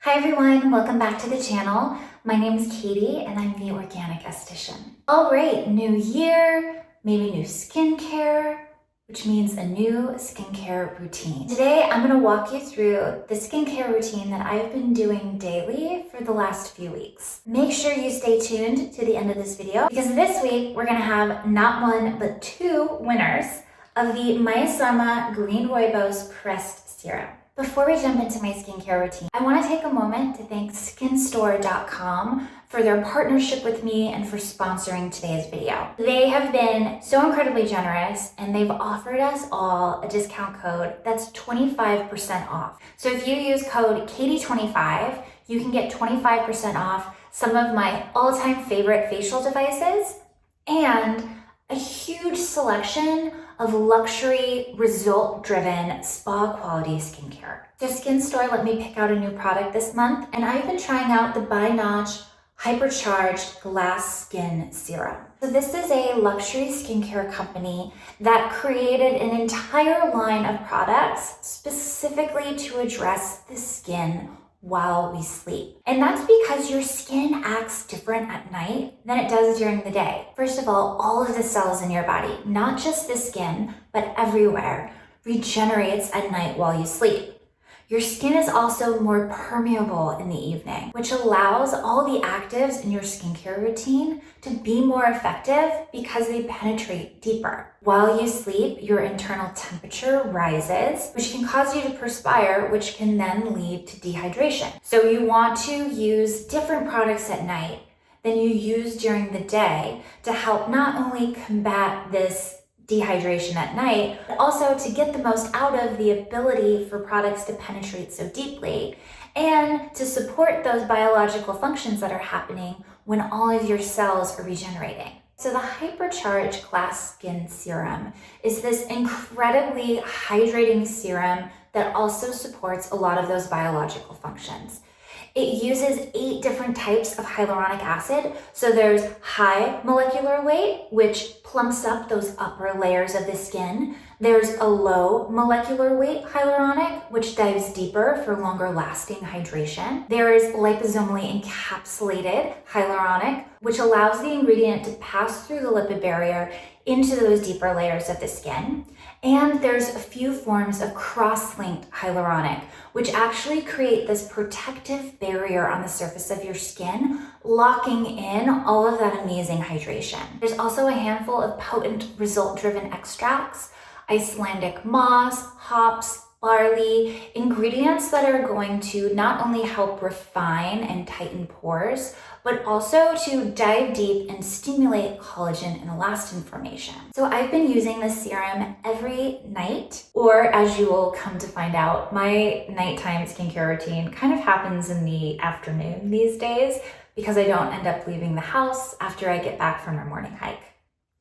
Hi everyone, welcome back to the channel. My name is Katie and I'm the Organic Esthetician. All right, new year, maybe new skincare, which means a new skincare routine. Today, I'm gonna walk you through the skincare routine that I've been doing daily for the last few weeks. Make sure you stay tuned to the end of this video because this week we're gonna have not one, but two winners of the Maysama Green Rooibos Pressed Serum. Before we jump into my skincare routine, I want to take a moment to thank SkinStore.com for their partnership with me and for sponsoring today's video. They have been so incredibly generous and they've offered us all a discount code that's 25% off. So if you use code Katie25, you can get 25% off some of my all-time favorite facial devices and a huge selection of luxury, result-driven, spa-quality skincare. So SkinStore let me pick out a new product this month, and I've been trying out the ByNatch Hypercharged Glass Skin Serum. So this is a luxury skincare company that created an entire line of products specifically to address the skin while we sleep. And that's because your skin acts different at night than it does during the day. First of all of the cells in your body, not just the skin, but everywhere, regenerates at night while you sleep. Your skin is also more permeable in the evening, which allows all the actives in your skincare routine to be more effective because they penetrate deeper. While you sleep, your internal temperature rises, which can cause you to perspire, which can then lead to dehydration. So you want to use different products at night than you use during the day to help not only combat this dehydration at night, but also to get the most out of the ability for products to penetrate so deeply and to support those biological functions that are happening when all of your cells are regenerating. So the Hypercharged Glass Skin Serum is this incredibly hydrating serum that also supports a lot of those biological functions. It uses 8 different types of hyaluronic acid. So there's high molecular weight, which plumps up those upper layers of the skin. There's a low molecular weight hyaluronic, which dives deeper for longer lasting hydration. There is liposomally encapsulated hyaluronic, which allows the ingredient to pass through the lipid barrier into those deeper layers of the skin. And there's a few forms of cross-linked hyaluronic, which actually create this protective barrier on the surface of your skin, locking in all of that amazing hydration. There's also a handful of potent result-driven extracts, Icelandic moss, hops, barley, ingredients that are going to not only help refine and tighten pores, but also to dive deep and stimulate collagen and elastin formation. So I've been using this serum every night, or as you will come to find out, my nighttime skincare routine kind of happens in the afternoon these days because I don't end up leaving the house after I get back from our morning hike.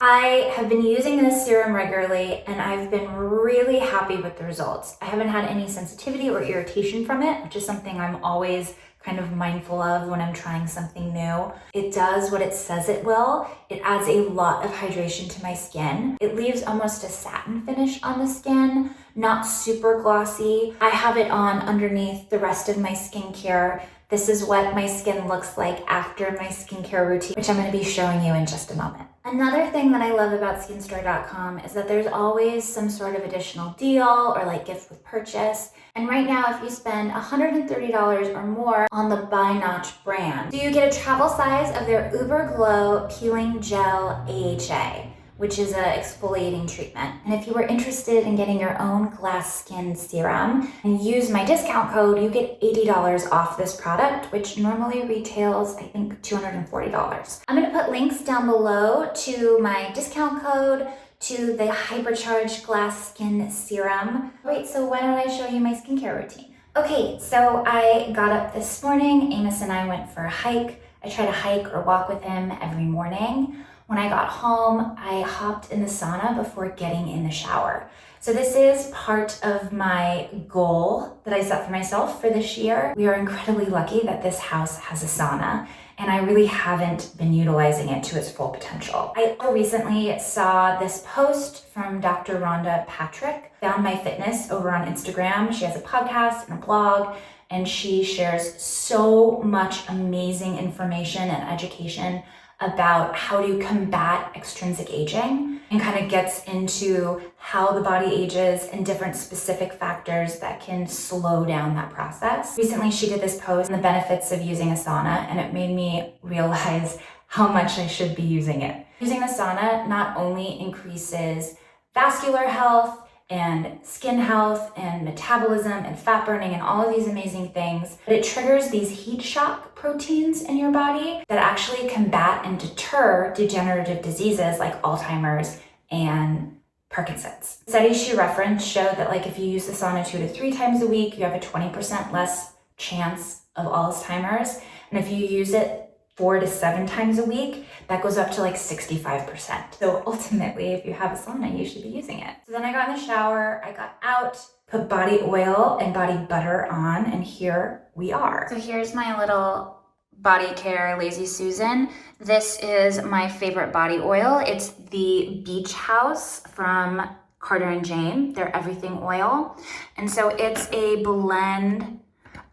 I have been using this serum regularly and I've been really happy with the results. I haven't had any sensitivity or irritation from it, which is something I'm always kind of mindful of when I'm trying something new. It does what it says it will. It adds a lot of hydration to my skin. It leaves almost a satin finish on the skin, not super glossy. I have it on underneath the rest of my skincare. This is what my skin looks like after my skincare routine, which I'm going to be showing you in just a moment. Another thing that I love about SkinStore.com is that there's always some sort of additional deal or like gift with purchase. And right now, if you spend $130 or more on the ByNatch brand, you get a travel size of their Uber Glow Peeling Gel AHA, which is an exfoliating treatment. And if you were interested in getting your own glass skin serum and use my discount code, you get $80 off this product, which normally retails, I think, $240. I'm gonna put links down below to my discount code, to the Hypercharged Glass Skin Serum. Wait, so why don't I show you my skincare routine? Okay, so I got up this morning, Amos and I went for a hike. I try to hike or walk with him every morning. When I got home, I hopped in the sauna before getting in the shower. So this is part of my goal that I set for myself for this year. We are incredibly lucky that this house has a sauna, and I really haven't been utilizing it to its full potential. I recently saw this post from Dr. Rhonda Patrick, Found My Fitness over on Instagram. She has a podcast and a blog, and she shares so much amazing information and education about how to combat extrinsic aging, and kind of gets into how the body ages and different specific factors that can slow down that process. Recently, she did this post on the benefits of using a sauna, and it made me realize how much I should be using it. Using the sauna not only increases vascular health and skin health and metabolism and fat burning and all of these amazing things, but it triggers these heat shock proteins in your body that actually combat and deter degenerative diseases like Alzheimer's and Parkinson's. Studies she referenced showed that like if you use the sauna 2 to 3 times a week, you have a 20% less chance of Alzheimer's. And if you use it 4 to 7 times a week, that goes up to like 65%. So ultimately, if you have a sauna, you should be using it. So then I got in the shower, I got out, put body oil and body butter on, and here we are. So here's my little body care Lazy Susan. This is my favorite body oil. It's the Beach House from Carter and Jane, their everything oil. And so it's a blend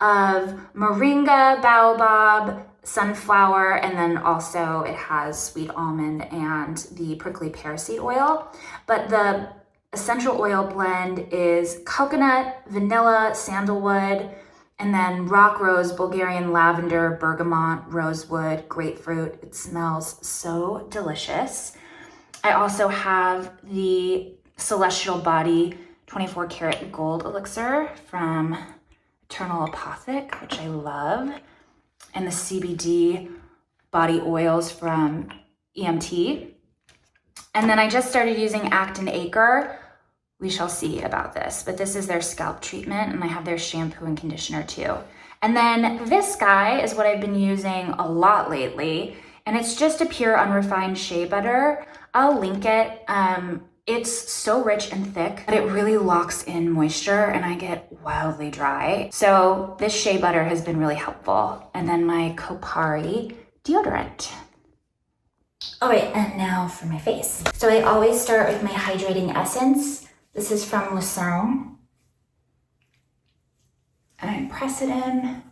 of moringa, baobab, sunflower, and then also it has sweet almond and the prickly pear seed oil. But the essential oil blend is coconut, vanilla, sandalwood, and then rock rose, Bulgarian lavender, bergamot, rosewood, grapefruit. It smells so delicious. I also have the Celestial Body 24 karat gold elixir from Eternal Apothic, which I love, and the CBD body oils from EMT. And then I just started using Acton Acre. We shall see about this, but this is their scalp treatment, and I have their shampoo and conditioner too. And then this guy is what I've been using a lot lately, and it's just a pure unrefined shea butter. I'll link it. It's so rich and thick that it really locks in moisture, and I get wildly dry. So this shea butter has been really helpful. And then my Kopari deodorant. All right, and now for my face. So I always start with my hydrating essence. This is from Lucerne. And I press it in.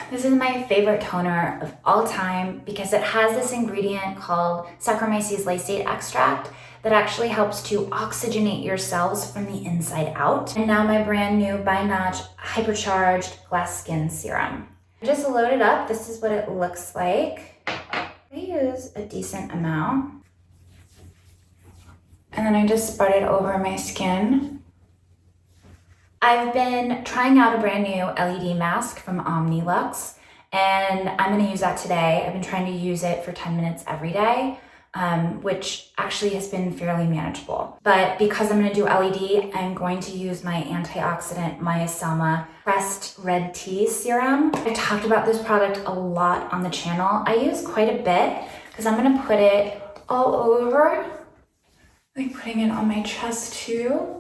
This is my favorite toner of all time because it has this ingredient called Saccharomyces lysate extract that actually helps to oxygenate your cells from the inside out. And now my brand new ByNatch Hypercharged Glass Skin Serum. I just load it up. This is what it looks like. I use a decent amount. And then I just spread it over my skin. I've been trying out a brand new LED mask from OmniLux, and I'm gonna use that today. I've been trying to use it for 10 minutes every day. Which actually has been fairly manageable. But because I'm gonna do LED, I'm going to use my antioxidant Maysama Pressed Red Tea Serum. I talked about this product a lot on the channel. I use quite a bit because I'm gonna put it all over, like putting it on my chest too.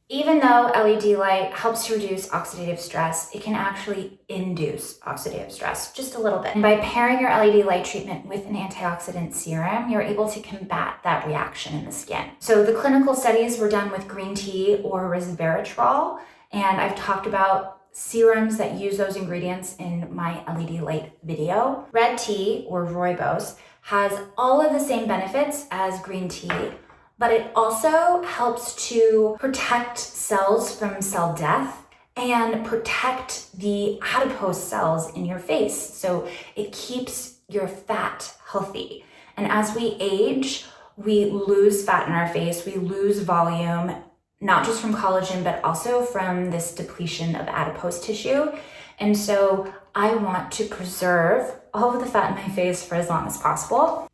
Even though LED light helps to reduce oxidative stress, it can actually induce oxidative stress just a little bit. And by pairing your LED light treatment with an antioxidant serum, you're able to combat that reaction in the skin. So the clinical studies were done with green tea or resveratrol, and I've talked about serums that use those ingredients in my LED light video. Red tea or Rooibos has all of the same benefits as green tea, but it also helps to protect cells from cell death and protect the adipose cells in your face. So it keeps your fat healthy. And as we age, we lose fat in our face, we lose volume, not just from collagen, but also from this depletion of adipose tissue. And so I want to preserve all of the fat in my face for as long as possible.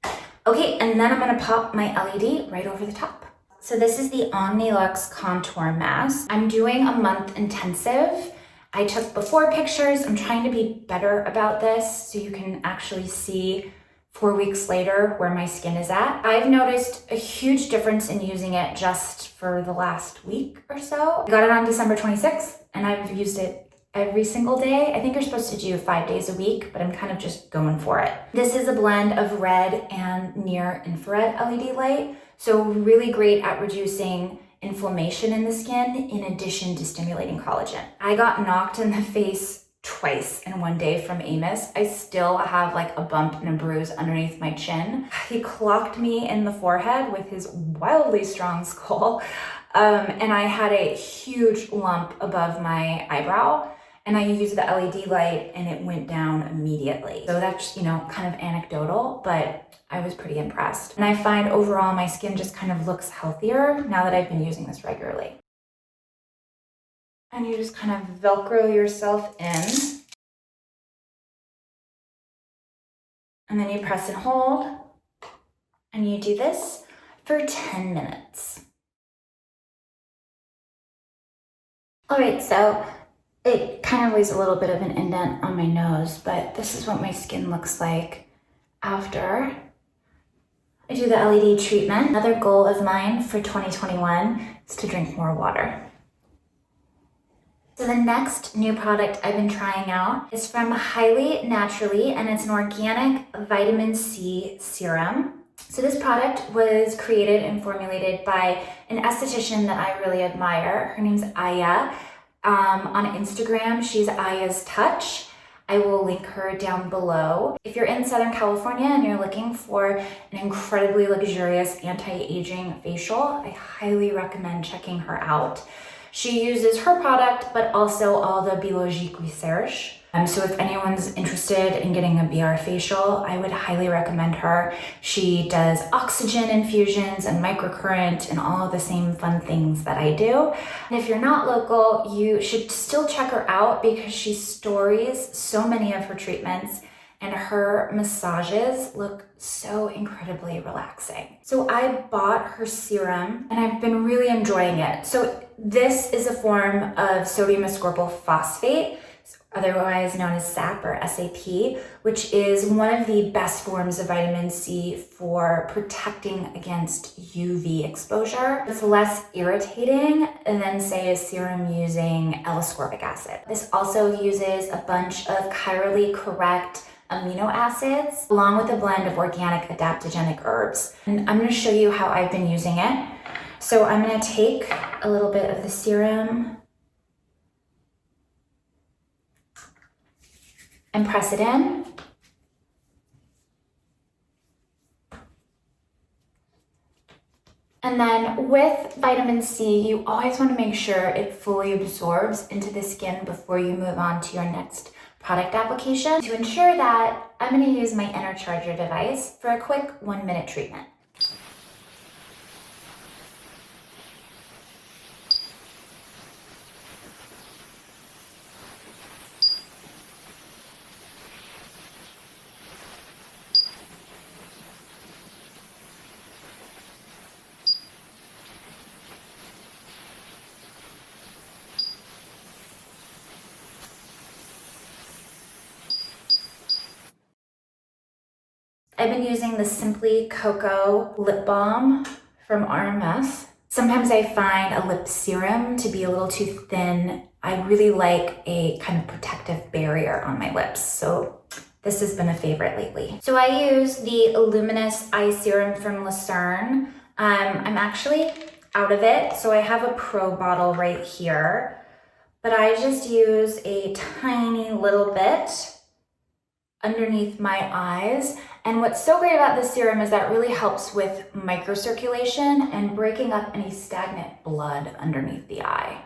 Okay, and then I'm gonna pop my LED right over the top. So this is the OmniLux Contour Mask. I'm doing a month intensive. I took before pictures. I'm trying to be better about this so you can actually see 4 weeks later where my skin is at. I've noticed a huge difference in using it just for the last week or so. I got it on December 26th and I've used it every single day. I think you're supposed to do 5 days a week, but I'm kind of just going for it. This is a blend of red and near infrared LED light. So really great at reducing inflammation in the skin in addition to stimulating collagen. I got knocked in the face twice in one day from Amos. I still have like a bump and a bruise underneath my chin. He clocked me in the forehead with his wildly strong skull. And I had a huge lump above my eyebrow, and I used the LED light and it went down immediately. So that's, kind of anecdotal, but I was pretty impressed. And I find overall my skin just kind of looks healthier now that I've been using this regularly. And you just kind of Velcro yourself in. And then you press and hold. And you do this for 10 minutes. All right, so it kind of leaves a little bit of an indent on my nose, but this is what my skin looks like after I do the LED treatment. Another goal of mine for 2021 is to drink more water. So the next new product I've been trying out is from Highly Naturally, and it's an organic vitamin C serum. So this product was created and formulated by an esthetician that I really admire. Her name's Aya. On Instagram, she's Aya's Touch. I will link her down below. If you're in Southern California and you're looking for an incredibly luxurious anti-aging facial, I highly recommend checking her out. She uses her product, but also all the Biologique Research. So if anyone's interested in getting a BR facial, I would highly recommend her. She does oxygen infusions and microcurrent and all of the same fun things that I do. And if you're not local, you should still check her out because she stories so many of her treatments and her massages look so incredibly relaxing. So I bought her serum and I've been really enjoying it. So this is a form of sodium ascorbyl phosphate, otherwise known as SAP or SAP, which is one of the best forms of vitamin C for protecting against UV exposure. It's less irritating than, say, a serum using L-ascorbic acid. This also uses a bunch of chirally correct amino acids, along with a blend of organic adaptogenic herbs. And I'm gonna show you how I've been using it. So I'm gonna take a little bit of the serum and press it in. And then with vitamin C, you always want to make sure it fully absorbs into the skin before you move on to your next product application. To ensure that, I'm going to use my Enercharger device for a quick 1-minute treatment. I've been using the Simply Cocoa Lip Balm from RMS. Sometimes I find a lip serum to be a little too thin. I really like a kind of protective barrier on my lips, so this has been a favorite lately. So I use the Luminous Eye Serum from Lucerne. I'm actually out of it, so I have a Pro bottle right here, but I just use a tiny little bit underneath my eyes. And what's so great about this serum is that it really helps with microcirculation and breaking up any stagnant blood underneath the eye.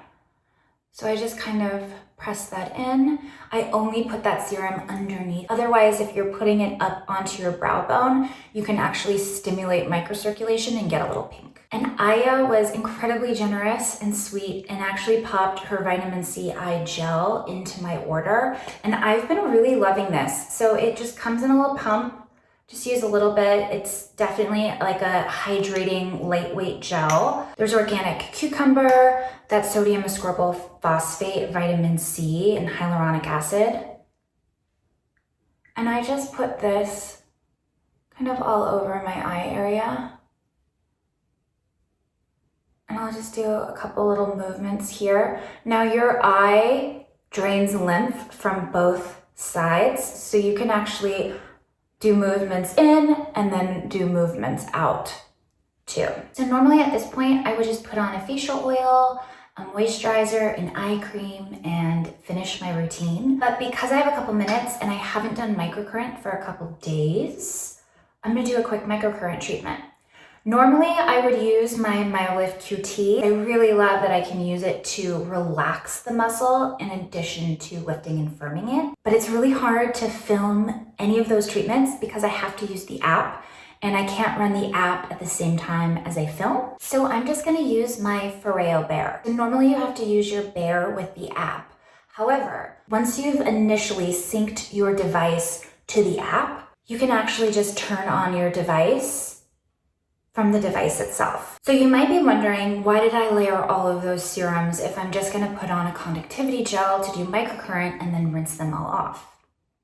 So I just kind of press that in. I only put that serum underneath. Otherwise, if you're putting it up onto your brow bone, you can actually stimulate microcirculation and get a little pink. And Aya was incredibly generous and sweet and actually popped her vitamin C eye gel into my order. And I've been really loving this. So it just comes in a little pump. Just use a little bit. It's definitely like a hydrating lightweight gel. There's organic cucumber, that's sodium ascorbyl phosphate, vitamin C, and hyaluronic acid. And I just put this kind of all over my eye area. And I'll just do a couple little movements here. Now your eye drains lymph from both sides, so you can actually do movements in and then do movements out too. So normally at this point, I would just put on a facial oil, a moisturizer, an eye cream, and finish my routine. But because I have a couple minutes and I haven't done microcurrent for a couple days, I'm gonna do a quick microcurrent treatment. Normally, I would use my MyoLift QT. I really love that I can use it to relax the muscle in addition to lifting and firming it. But it's really hard to film any of those treatments because I have to use the app and I can't run the app at the same time as I film. So I'm just gonna use my FOREO Bear. So normally you have to use your Bear with the app. However, once you've initially synced your device to the app, you can actually just turn on your device from the device itself. So you might be wondering, why did I layer all of those serums if I'm just gonna put on a conductivity gel to do microcurrent and then rinse them all off?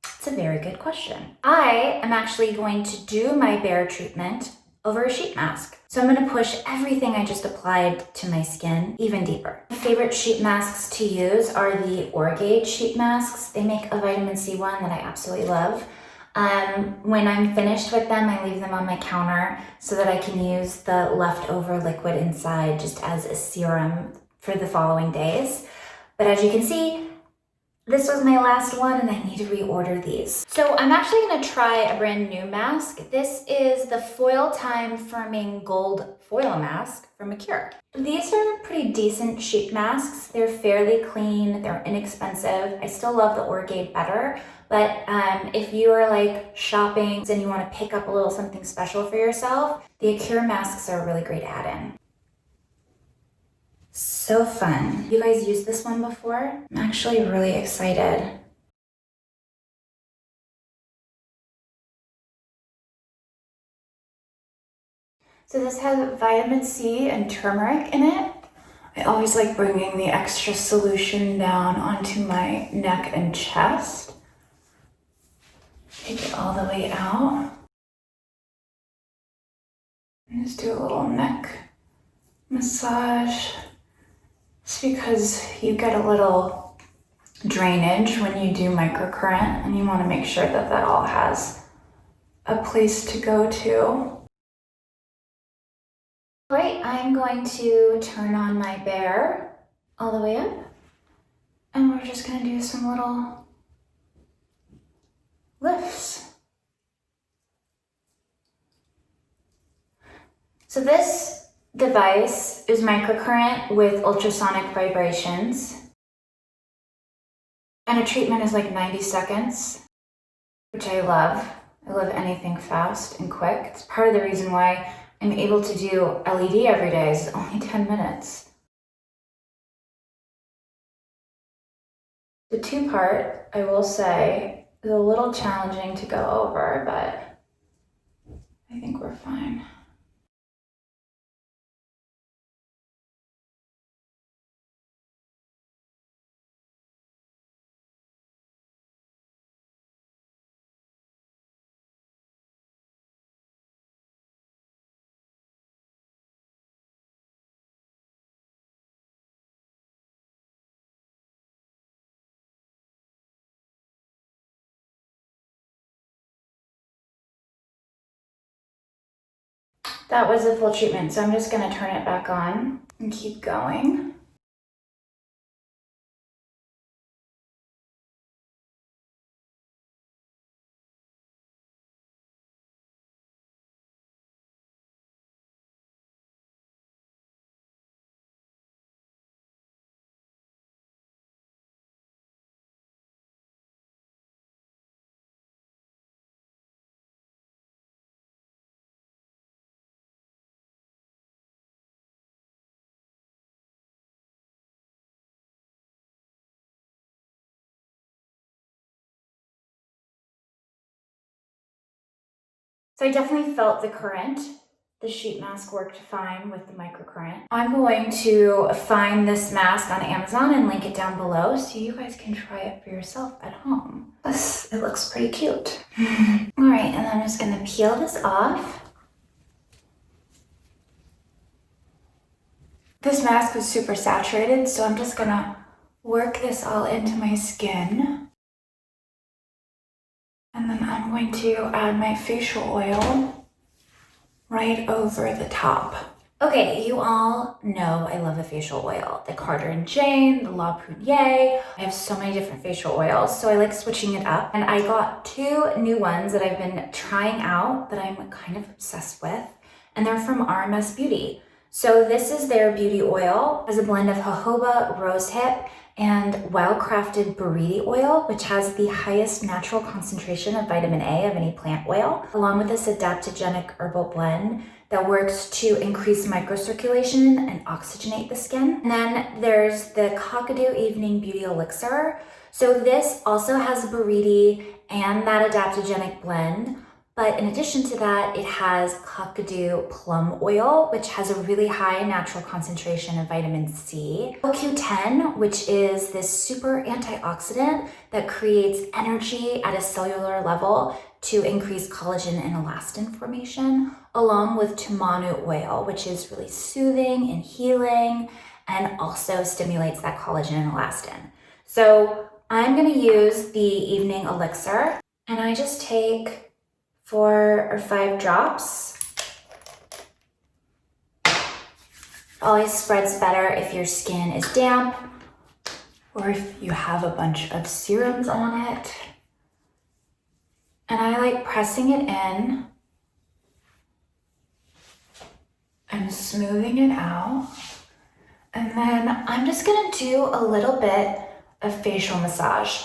It's a very good question. I am actually going to do my Bear treatment over a sheet mask. So I'm gonna push everything I just applied to my skin even deeper. My favorite sheet masks to use are the Orgage sheet masks. They make a vitamin C one that I absolutely love. When I'm finished with them, I leave them on my counter so that I can use the leftover liquid inside just as a serum for the following days. But as you can see, this was my last one and I need to reorder these. So I'm actually gonna try a brand new mask. This is the Foil Time Firming Gold Foil Mask from Microcurrent. These are pretty decent sheet masks. They're fairly clean, they're inexpensive. I still love the Orgage better, but if you are like shopping and you wanna pick up a little something special for yourself, the Microcurrent masks are a really great add-in. So fun. You guys used this one before? I'm actually really excited. So this has vitamin C and turmeric in it. I always like bringing the extra solution down onto my neck and chest. Take it all the way out. And just do a little neck massage. It's because you get a little drainage when you do microcurrent and you want to make sure that that all has a place to go to. All right, I'm going to turn on my Bear all the way up and we're just going to do some little lifts. So this device is microcurrent with ultrasonic vibrations. And a treatment is like 90 seconds, which I love. I love anything fast and quick. It's part of the reason why I'm able to do LED every day is only 10 minutes. The two-part, I will say, is a little challenging to go over, but I think we're fine. That was the full treatment, so I'm just gonna turn it back on and keep going. So I definitely felt the current. The sheet mask worked fine with the microcurrent. I'm going to find this mask on Amazon and link it down below so you guys can try it for yourself at home. Plus, it looks pretty cute. All right, and I'm just gonna peel this off. This mask is super saturated, so I'm just gonna work this all into my skin. And then I'm going to add my facial oil. right over the top. Okay, you all know I love a facial oil. The Carter & Jane, the La Prunier. I have so many different facial oils, so I like switching it up. And I got 2 new ones that I've been trying out that I'm kind of obsessed with, and they're from RMS Beauty. So this is their beauty oil. It has a blend of jojoba, rosehip, and well-crafted buriti oil, which has the highest natural concentration of vitamin A of any plant oil, along with this adaptogenic herbal blend that works to increase microcirculation and oxygenate the skin. And then there's the Cockadoo Evening Beauty Elixir. So this also has buriti and that adaptogenic blend. But in addition to that, it has Cockadoo Plum Oil, which has a really high natural concentration of vitamin C. CoQ10, which is this super antioxidant that creates energy at a cellular level to increase collagen and elastin formation, along with Tumanu Oil, which is really soothing and healing and also stimulates that collagen and elastin. So I'm gonna use the Evening Elixir, and I just take 4 or 5 drops. Always spreads better if your skin is damp or if you have a bunch of serums on it. And I like pressing it in and smoothing it out. And then I'm just gonna do a little bit of facial massage.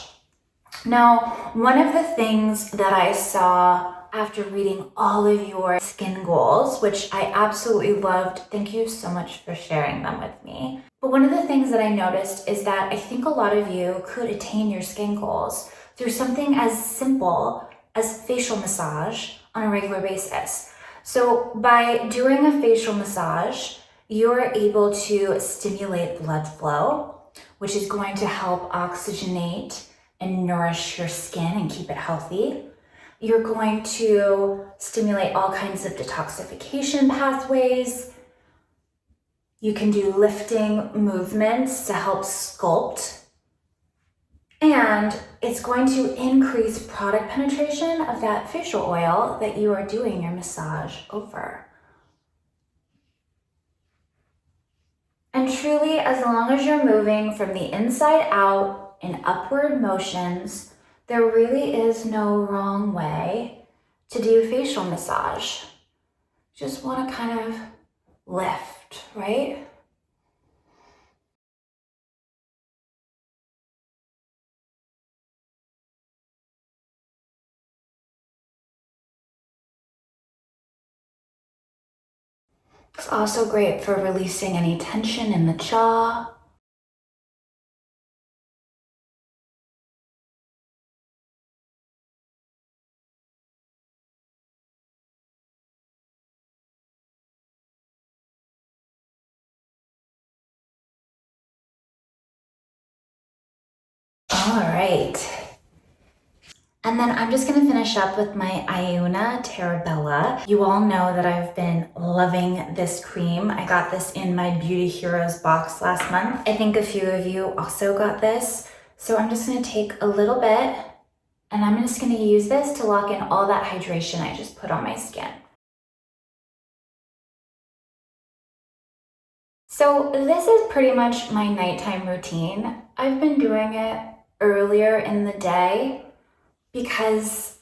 Now, one of the things that I saw after reading all of your skin goals, which I absolutely loved, thank you so much for sharing them with me. But one of the things that I noticed is that I think a lot of you could attain your skin goals through something as simple as facial massage on a regular basis. So by doing a facial massage, you're able to stimulate blood flow, which is going to help oxygenate and nourish your skin and keep it healthy. You're going to stimulate all kinds of detoxification pathways. You can do lifting movements to help sculpt. And it's going to increase product penetration of that facial oil that you are doing your massage over. And truly, as long as you're moving from the inside out in upward motions, there really is no wrong way to do facial massage. Just want to kind of lift, right? It's also great for releasing any tension in the jaw. All right. And then I'm just gonna finish up with my Iuna Terabella. You all know that I've been loving this cream. I got this in my Beauty Heroes box last month. I think a few of you also got this. So I'm just gonna take a little bit and I'm just gonna use this to lock in all that hydration I just put on my skin. So this is pretty much my nighttime routine. I've been doing it earlier in the day because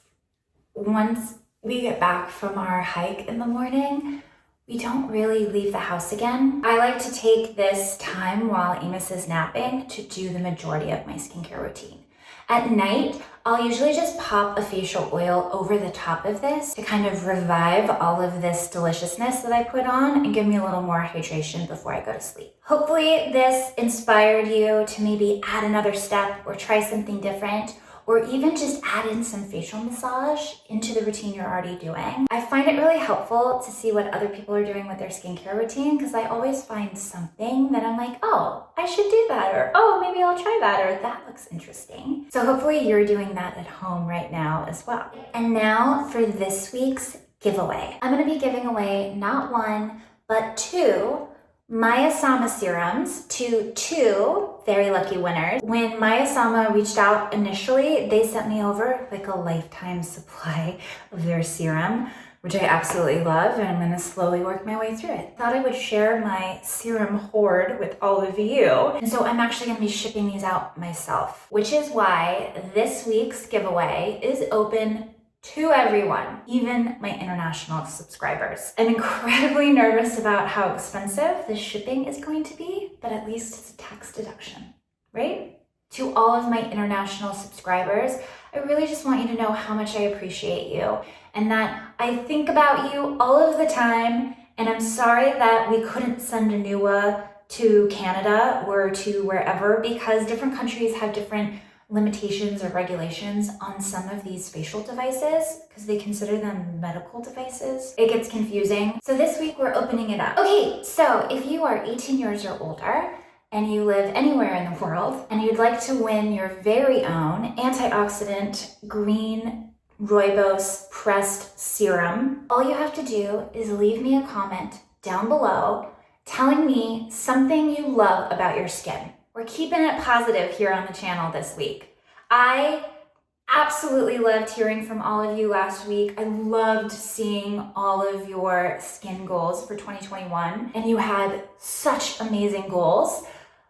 once we get back from our hike in the morning, we don't really leave the house again. I like to take this time while Amos is napping to do the majority of my skincare routine. At night, I'll usually just pop a facial oil over the top of this to kind of revive all of this deliciousness that I put on and give me a little more hydration before I go to sleep. Hopefully this inspired you to maybe add another step or try something different, or even just add in some facial massage into the routine you're already doing. I find it really helpful to see what other people are doing with their skincare routine because I always find something that I'm like, oh, I should do that, or oh, maybe I'll try that, or that looks interesting. So hopefully you're doing that at home right now as well. And now for this week's giveaway. I'm gonna be giving away not 1, but 2 Maysama serums to 2 very lucky winners. When Maysama reached out initially, they sent me over like a lifetime supply of their serum. which I absolutely love, and I'm gonna slowly work my way through it. Thought I would share my serum hoard with all of you. And so I'm actually gonna be shipping these out myself, which is why this week's giveaway is open to everyone, even my international subscribers. I'm incredibly nervous about how expensive the shipping is going to be, but at least it's a tax deduction, right? To all of my international subscribers, I really just want you to know how much I appreciate you and that I think about you all of the time. And I'm sorry that we couldn't send a NUA to Canada or to wherever because different countries have different limitations or regulations on some of these facial devices because they consider them medical devices. It gets confusing. So this week we're opening it up. Okay, so if you are 18 years or older and you live anywhere in the world and you'd like to win your very own antioxidant Green Rooibos Pressed Serum, all you have to do is leave me a comment down below telling me something you love about your skin. We're keeping it positive here on the channel this week. I absolutely loved hearing from all of you last week. I loved seeing all of your skin goals for 2021, and you had such amazing goals.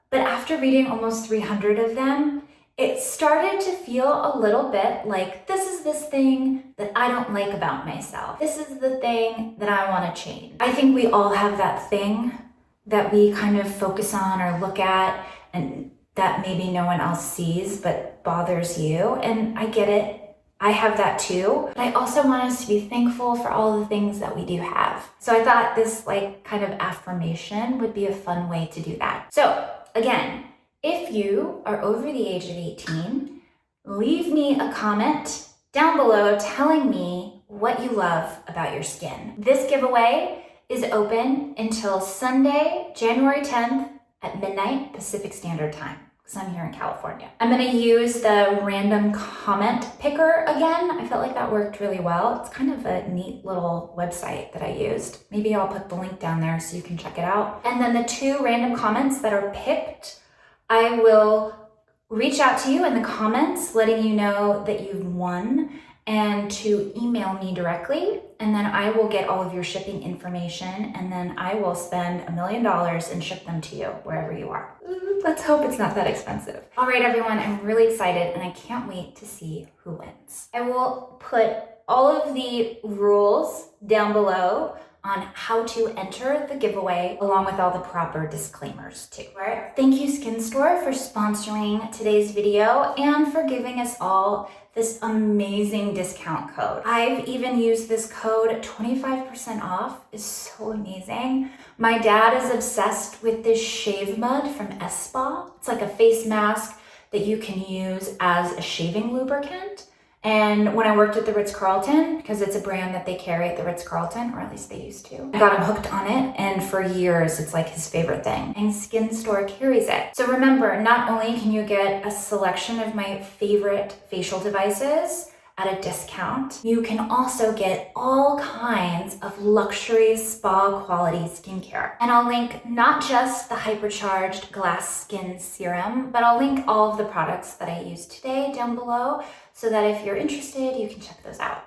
But after reading almost 300 of them, it started to feel a little bit like this is this thing that I don't like about myself. This is the thing that I want to change. I think we all have that thing that we kind of focus on or look at and that maybe no one else sees but bothers you. And I get it. I have that too. But I also want us to be thankful for all the things that we do have. So I thought this kind of affirmation would be a fun way to do that. So again, if you are over the age of 18, leave me a comment down below telling me what you love about your skin. This giveaway is open until Sunday, January 10th at midnight Pacific Standard Time, because I'm here in California. I'm gonna use the random comment picker again. I felt like that worked really well. It's kind of a neat little website that I used. Maybe I'll put the link down there so you can check it out. And then the 2 random comments that are picked, I will reach out to you in the comments letting you know that you've won and to email me directly, and then I will get all of your shipping information, and then I will spend $1 million and ship them to you wherever you are. Let's hope it's not that expensive. All right, everyone, I'm really excited and I can't wait to see who wins. I will put all of the rules down below on how to enter the giveaway along with all the proper disclaimers too. All right. Thank you SkinStore for sponsoring today's video and for giving us all this amazing discount code. I've even used this code. 25% off is so amazing. My dad is obsessed with this shave mud from Spa. It's like a face mask that you can use as a shaving lubricant. And when I worked at the Ritz-Carlton, because it's a brand that they carry at the Ritz-Carlton, or at least they used to, I got him hooked on it, and for years it's like his favorite thing. And SkinStore carries it. So remember, not only can you get a selection of my favorite facial devices at a discount, you can also get all kinds of luxury spa quality skincare. And I'll link not just the Hypercharged Glass Skin Serum, but I'll link all of the products that I used today down below, so that if you're interested, you can check those out.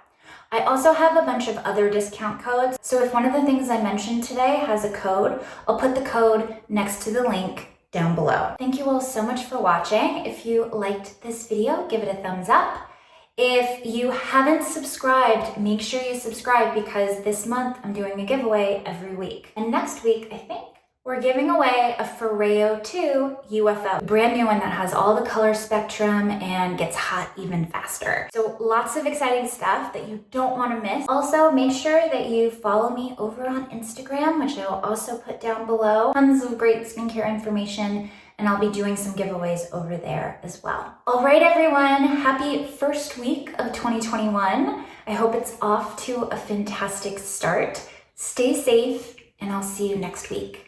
I also have a bunch of other discount codes. So if one of the things I mentioned today has a code, I'll put the code next to the link down below. Thank you all so much for watching. If you liked this video, give it a thumbs up. If you haven't subscribed, make sure you subscribe because this month I'm doing a giveaway every week. And next week, I think, we're giving away a FOREO 2 UFO, a brand new one that has all the color spectrum and gets hot even faster. So lots of exciting stuff that you don't want to miss. Also, make sure that you follow me over on Instagram, which I will also put down below. Tons of great skincare information, and I'll be doing some giveaways over there as well. All right, everyone, happy first week of 2021. I hope it's off to a fantastic start. Stay safe, and I'll see you next week.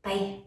Bye.